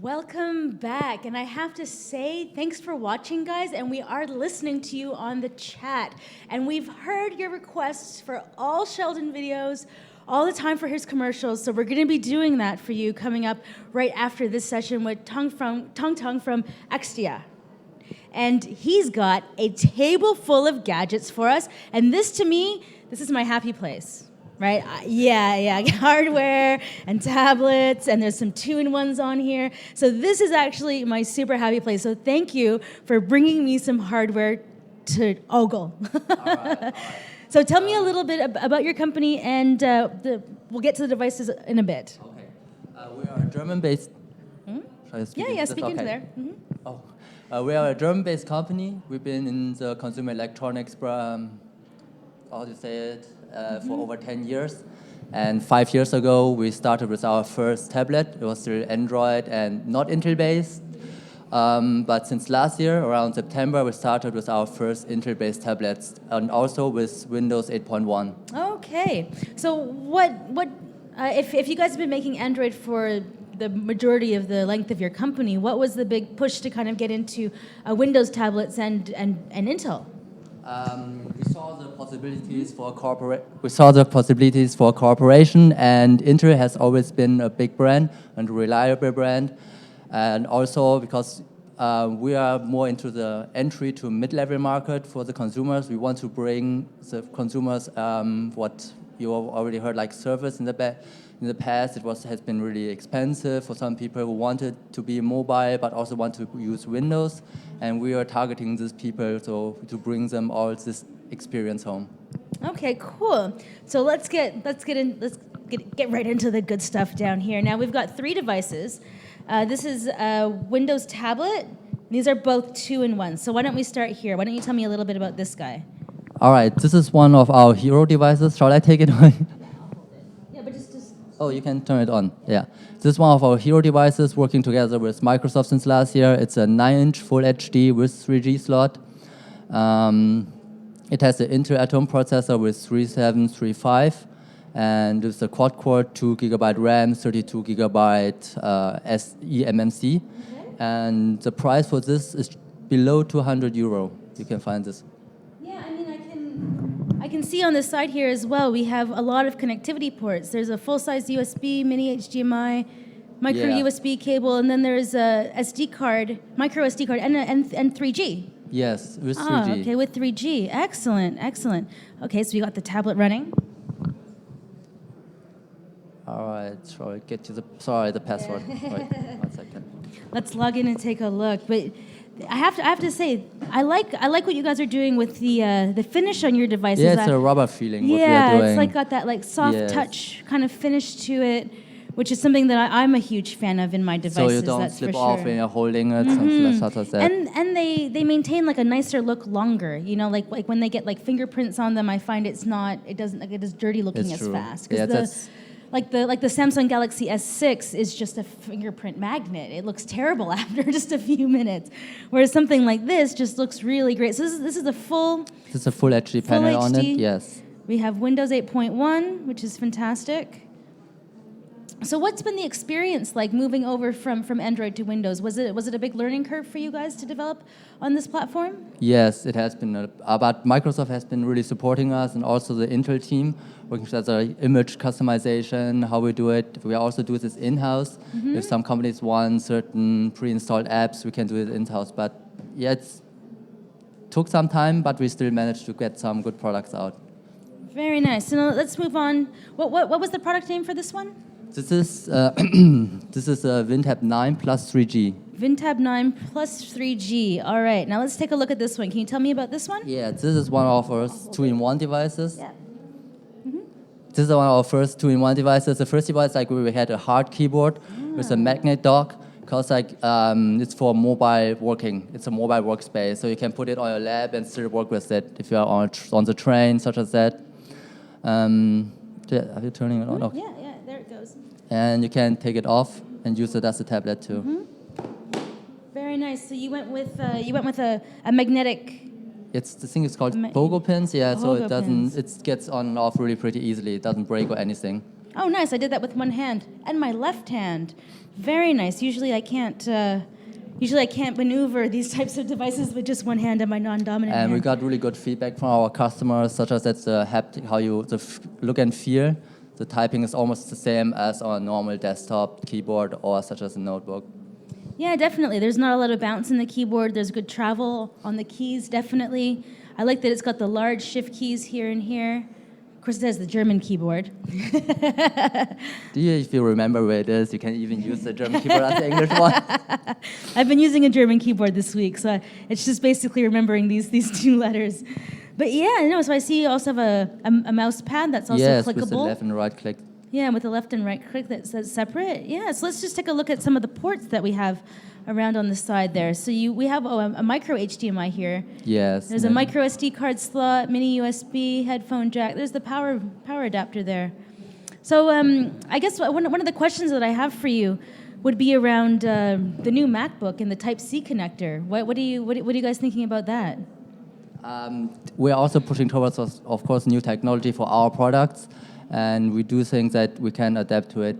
Welcome back, and I have to say thanks for watching, guys, and we are listening to you on the chat, and we've heard your requests for all Sheldon videos all the time for his commercials, so we're going to be doing that for you coming up right after this session with Tong Tong from Axdia. And he's got a table full of gadgets for us, and this to me, this is my happy place. Right? Yeah, hardware and tablets, and there's some two-in-ones on here. So this is actually my super happy place. So thank you for bringing me some hardware to ogle. All right. So tell me a little bit about your company, and we'll get to the devices in a bit. Okay. We are a German-based... Yeah, speak into there. Mm-hmm. We are a German-based company. We've been in the consumer electronics, how do you say it? For over 10 years. And 5 years ago, we started with our first tablet. It was still Android and not Intel-based. But since last year, around September, we started with our first Intel-based tablets, and also with Windows 8.1. Okay. So if you guys have been making Android for the majority of the length of your company, what was the big push to kind of get into Windows tablets and Intel? We saw the possibilities for cooperation, and Intel has always been a big brand and a reliable brand, and also because we are more into the entry to mid-level market for the consumers. We want to bring the consumers what you already heard, like service in the past. It has been really expensive for some people who wanted to be mobile but also want to use Windows, and we are targeting these people to bring them all this experience home. Okay, cool. So let's get right into the good stuff down here. Now we've got 3 devices. This is a Windows tablet. These are both 2-in-1. So why don't we start here? Why don't you tell me a little bit about this guy? All right, this is one of our hero devices. Shall I take it away? Yeah, but just. Oh, you can turn it on. Yeah, this is one of our hero devices working together with Microsoft since last year. It's a 9-inch Full HD with 3G slot. It has the Intel Atom processor with 3735, and it's a quad-core 2 GB RAM, 32 GB eMMC. Okay. And the price for this is below 200 euro. You can find this. Yeah, I mean, I can see on the side here as well, we have a lot of connectivity ports. There's a full-size USB, mini HDMI, micro USB cable, and then there's a SD card, micro SD card, and 3G. Yes, with 3G. Okay, with 3G. Excellent. Okay, so we got the tablet running. All right, shall I get you the password? Wait, 1 second. Let's log in and take a look. But I have to say, I like what you guys are doing with the finish on your devices. Yeah, it's a rubber feeling. What we are yeah, doing. It's like got that soft touch kind of finish to it, which is something that I'm a huge fan of in my devices. So you don't slip off when you're holding it, such as that. And they maintain like a nicer look longer. You know, like when they get like fingerprints on them, I find it doesn't get as dirty looking as fast. Yeah, Like the Samsung Galaxy S6 is just a fingerprint magnet. It looks terrible after just a few minutes, whereas something like this just looks really great. So this is a full. This is a full HD panel on it. Yes. We have Windows 8.1, which is fantastic. So what's been the experience like moving over from Android to Windows? Was it a big learning curve for you guys to develop on this platform? Yes, it has been. But Microsoft has been really supporting us, and also the Intel team working together, image customization, how we do it. We also do this in-house. Mm-hmm. If some companies want certain pre-installed apps, we can do it in-house. But yeah, it took some time, but we still managed to get some good products out. Very nice. So now let's move on. What was the product name for this one? This is a WinTab 9 plus 3G. WinTab 9 plus 3G. All right. Now let's take a look at this one. Can you tell me about this one? Yeah, this is one of our 2-in-1 devices. Yeah. This is one of our first 2-in-1 devices. The first device, we had a hard keyboard with a magnet dock, because it's for mobile working. It's a mobile workspace, so you can put it on your lap and still work with it if you are on the train, such as that. Are you turning it on? Okay. Yeah, there it goes. And you can take it off and use it as a tablet too. Mm-hmm. Very nice. So you went with a magnetic. The thing is called pogo pins. Yeah, so Pogo pins. it gets on and off really pretty easily. It doesn't break or anything. Oh, nice. I did that with one hand and my left hand. Very nice. Usually I can't maneuver these types of devices with just one hand and my non-dominant hand. And we got really good feedback from our customers, such as that the haptic, look and feel. The typing is almost the same as on a normal desktop keyboard or such as a notebook. Yeah, definitely. There's not a lot of bounce in the keyboard. There's good travel on the keys, definitely. I like that it's got the large shift keys here and here. Of course, it has the German keyboard. If you remember where it is, you can even use the German keyboard as the English one. I've been using a German keyboard this week, so it's just basically remembering these two letters. But yeah, no, so I see you also have a mouse pad that's also clickable. Yes, with the left and right click. Yeah, with the left and right click that says separate. Yeah, so let's just take a look at some of the ports that we have around on the side there. So we have a micro HDMI here. Yes. There's a micro SD card slot, mini USB, headphone jack. There's the power adapter there. So I guess one of the questions that I have for you would be around the new MacBook and the Type-C connector. What are you guys thinking about that? We're also pushing towards, of course, new technology for our products. And we do think that we can adapt to it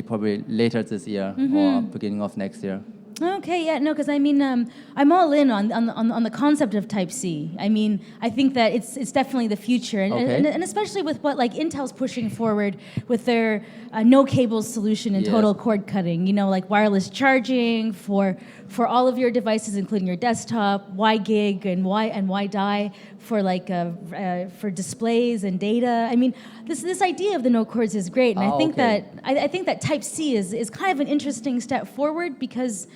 probably later this year or beginning of next year. Okay, yeah, no, because I mean, I'm all in on the concept of Type-C. I mean, I think that it's definitely the future, and especially with what like Intel's pushing forward with their no cables solution and total cord cutting. You know, like wireless charging for all of your devices, including your desktop, WiGig and WiDi for like for displays and data. I mean, this idea of the no cords is great, and I think that Type-C is kind of an interesting step forward because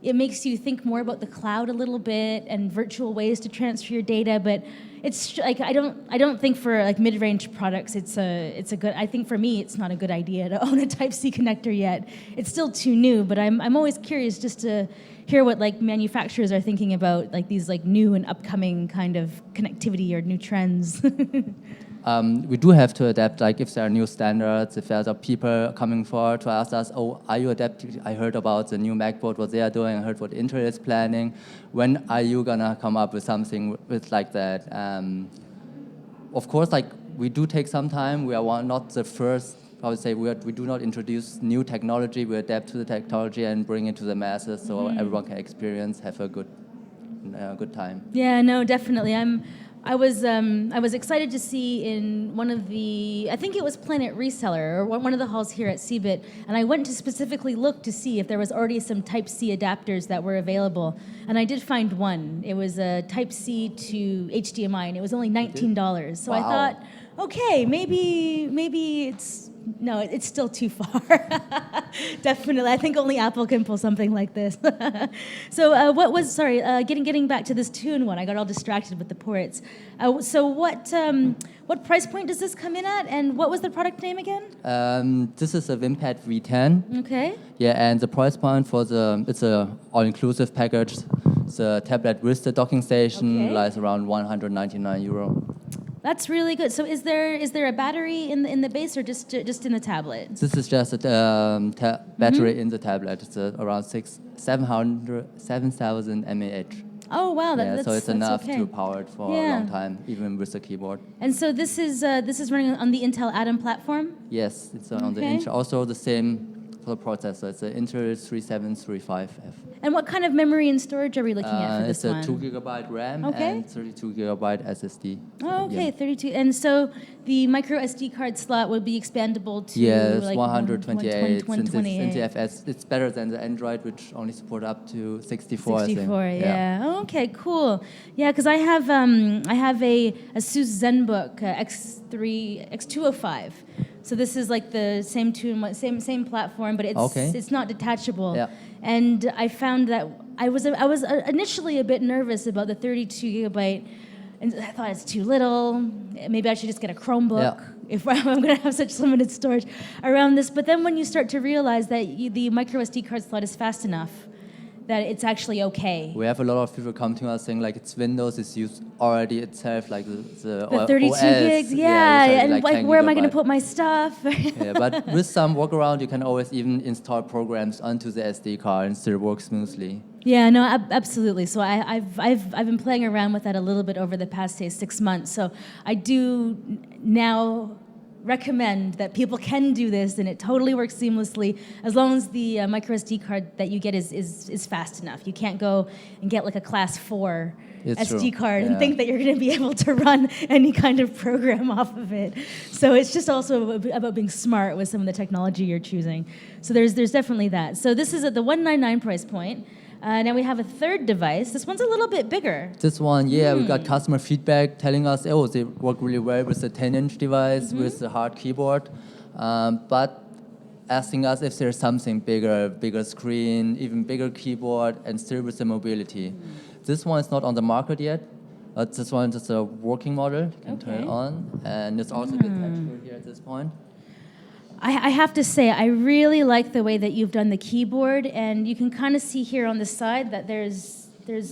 it makes you think more about the cloud a little bit and virtual ways to transfer your data. But it's like I don't think for like mid-range products it's a good. I think for me it's not a good idea to own a Type-C connector yet. It's still too new. But I'm always curious just to hear what like manufacturers are thinking about like these like new and upcoming kind of connectivity or new trends. We do have to adapt, like if there are new standards, if there's people coming forward to ask us, oh, are you adapting? I heard about the new MacBook, what they are doing, I heard what Intel is planning. When are you gonna come up with something with like that? Of course, like we do take some time. We are not the first, I would say, we do not introduce new technology. We adapt to the technology and bring it to the masses so everyone can experience, have a good time. Yeah, no, definitely. I was excited to see in one of the, I think it was Planet Reseller, or one of the halls here at CeBIT, and I went to specifically look to see if there was already some Type-C adapters that were available, and I did find one. It was a Type-C to HDMI, and it was only $19. So I thought, okay, maybe it's still too far. Definitely, I think only Apple can pull something like this. So getting back to this tune one, I got all distracted with the ports. So what price point does this come in at, and what was the product name again? This is a WinPad V10. Okay. Yeah, and the price point it's a all-inclusive package. The tablet with the docking station lies around €199. That's really good. So is there a battery in the base or just in the tablet? This is just a battery in the tablet. It's around 7,000 mAh. Oh wow, so it's enough to power it for a long time, even with the keyboard. And so this is running on the Intel Atom platform? Yes, it's on the Intel. Also the same for the processor. It's an Intel 3735F. And what kind of memory and storage are we looking at for this one? It's a 2 GB RAM and 32 GB SSD. Oh, okay, 32. And so the micro SD card slot will be expandable to 128. 128. Since NTFS, it's better than the Android, which only support up to 64. 64, I think. Yeah. Oh, okay, cool. Yeah, because I have a ASUS ZenBook X205. So this is like the same platform, but it's not detachable. Yeah. And I found that I was initially a bit nervous about the 32 gigabyte, and I thought it's too little. Maybe I should just get a Chromebook if I'm going to have such limited storage around this. But then when you start to realize that the micro SD card slot is fast enough, that it's actually okay. We have a lot of people come to us saying like it's Windows is used already itself, like the 32 OS. gigs, and like where am I going to put my stuff? But with some workaround, you can always even install programs onto the SD card and still work smoothly. Yeah, no, absolutely. So I've been playing around with that a little bit over the past, say, 6 months. So I do now recommend that people can do this, and it totally works seamlessly as long as the micro SD card that you get is fast enough. You can't go and get like a class 4 It's SD true. card and Yeah. think that you're going to be able to run any kind of program off of it. So it's just also about being smart with some of the technology you're choosing. So there's definitely that. So this is at the $199 price point. Now we have a third device. This one's a little bit bigger. This one, we got customer feedback telling us, oh, they work really well with the 10-inch device, with the hard keyboard, but asking us if there's something bigger screen, even bigger keyboard, and still with the mobility. This one is not on the market yet. This one is a working model. You can turn it on, and it's also detachable here at this point. I have to say, I really like the way that you've done the keyboard, and you can kind of see here on the side that there's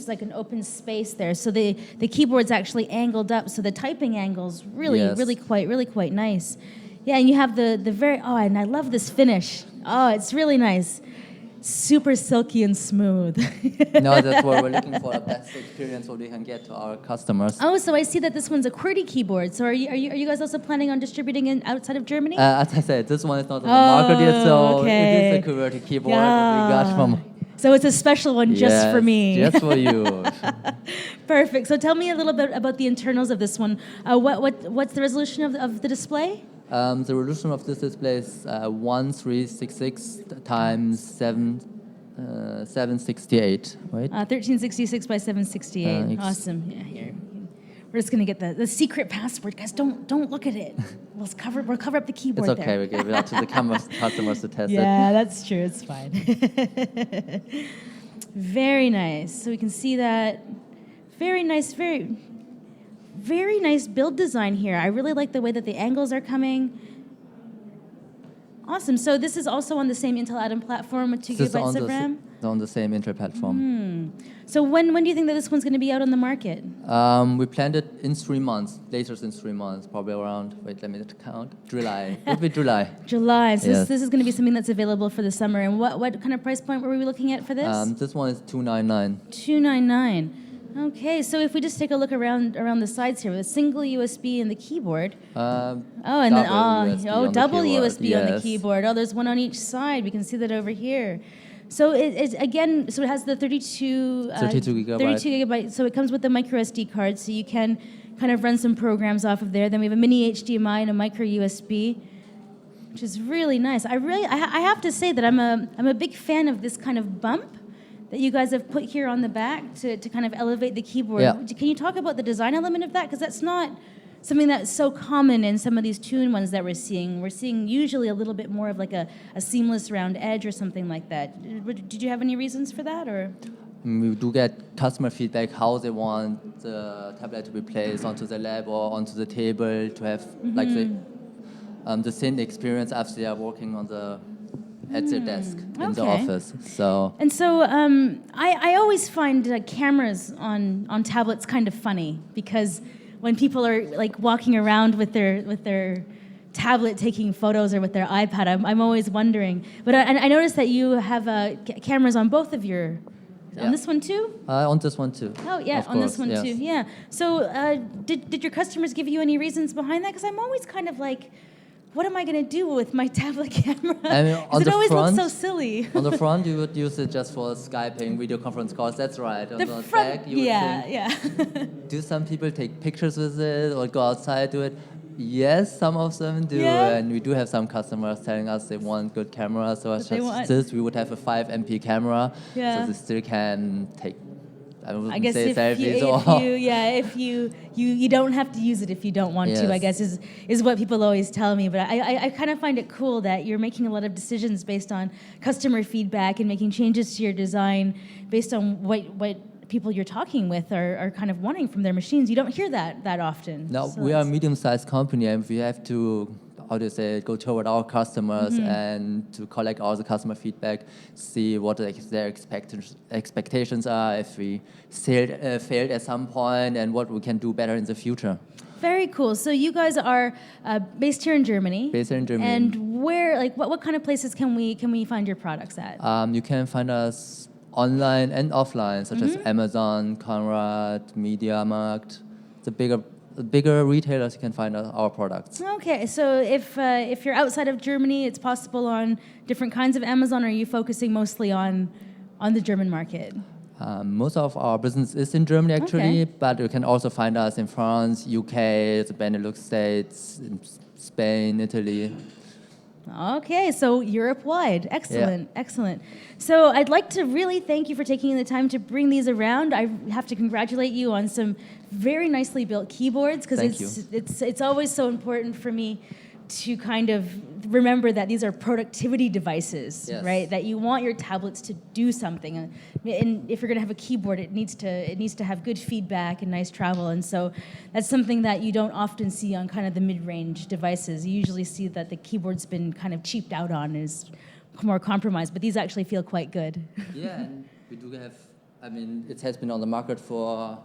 like an open space there. So the keyboard's actually angled up, so the typing angle's really quite nice. Yeah, and you have the very, and I love this finish. Oh, it's really nice. Super silky and smooth. No, that's what we're looking for, a best experience what we can get to our customers. Oh, so I see that this one's a QWERTY keyboard. So are you guys also planning on distributing it outside of Germany? As I said, this one is not on the market yet, so it is a QWERTY keyboard that we got from... So it's a special one just for me. Just for you. Perfect. So tell me a little bit about the internals of this one. What's the resolution of the display? The resolution of this display is 1366 times 768, right? 1366 by 768. Awesome. Yeah, here. We're just gonna get the secret password, guys. Don't look at it. We'll cover up the keyboard. It's okay. There. We give it out to the customers to test it. Yeah, that's true. It's fine. Very nice. So we can see that. Very nice. Very nice build design here. I really like the way that the angles are coming. Awesome. So this is also on the same Intel Atom platform with 2 gigabytes of RAM? On the same Intel platform. So when do you think that this one's going to be out on the market? We planned it in 3 months, later in 3 months, probably around, wait, let me count, July. It will be July. July. So Yes. this is going to be something that's available for the summer. And what kind of price point were we looking at for this? This one is $299. $299. Okay, so if we just take a look around the sides here with a single USB and the keyboard. Double USB on the keyboard. Oh, there's one on each side. We can see that over here. So it has the 32 gigabyte. So it comes with the micro SD card, so you can kind of run some programs off of there. Then we have a mini HDMI and a micro USB, which is really nice. I have to say that I'm a big fan of this kind of bump that you guys have put here on the back to kind of elevate the keyboard. Yeah. Can you talk about the design element of that? Because that's not something that's so common in some of these tune ones that we're seeing. We're seeing usually a little bit more of like a seamless round edge or something like that. Did you have any reasons for that, or? We do get customer feedback how they want the tablet to be placed onto the lab or onto the table to have like the same experience after they are working on at their desk in the office. So I always find cameras on tablets kind of funny, because when people are like walking around with their tablet taking photos or with their iPad, I'm always wondering. But I noticed that you have cameras on both of your. On this one too? On this one too. Oh yeah, on this one too. Yeah. So did your customers give you any reasons behind that? Because I'm always kind of like, what am I going to do with my tablet camera? I mean, it always looks so silly. On the front, you would use it just for Skyping, video conference calls. That's right. On the front, back, you would think, do some people take pictures with it or go outside do it? Yes, some of them do, and we do have some customers telling us they want good cameras. So we would have a 5 MP camera, so they still can take. I guess say if you don't have to use it if you don't want to, I guess is what people always tell me. But I kind of find it cool that you're making a lot of decisions based on customer feedback and making changes to your design based on what people you're talking with are kind of wanting from their machines. You don't hear that often. No, we are a medium-sized company, and we have to, go toward our customers and to collect all the customer feedback, see what their expectations are, if we failed at some point, and what we can do better in the future. Very cool. So you guys are based here in Germany. Based here in Germany. And where, what kind of places can we find your products at? You can find us online and offline, such as Amazon, Conrad, MediaMarkt, the bigger bigger retailers, you can find our products. Okay, so if you're outside of Germany, it's possible on different kinds of Amazon. Or are you focusing mostly on the German market? Most of our business is in Germany, actually, Okay. but you can also find us in France, UK, the Benelux states, in Spain, Italy. Okay, so Europe-wide. Excellent, excellent. So I'd like to really thank you for taking the time to bring these around. I have to congratulate you on some very nicely built keyboards, because it's always so important for me to kind of remember that these are productivity devices, Yes. right? That you want your tablets to do something, and if you're going to have a keyboard, it needs to have good feedback and nice travel, and so that's something that you don't often see on kind of the mid-range devices. You usually see that the keyboard's been kind of cheaped out on, is more compromised, but these actually feel quite good. Yeah, and we do have, I mean, it has been on the market for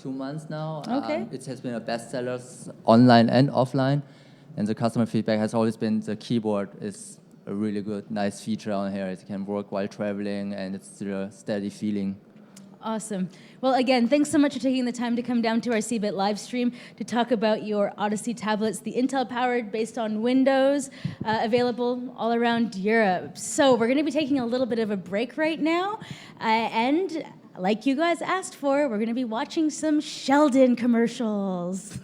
2 months now. Okay. It has been a bestseller online and offline. And the customer feedback has always been the keyboard is a really good, nice feature on here. It can work while traveling, and it's still a steady feeling. Awesome. Well, again, thanks so much for taking the time to come down to our CeBIT live stream to talk about your Odyssey tablets, the Intel-powered, based on Windows, available all around Europe. So we're going to be taking a little bit of a break right now, and like you guys asked for, we're going to be watching some Sheldon commercials.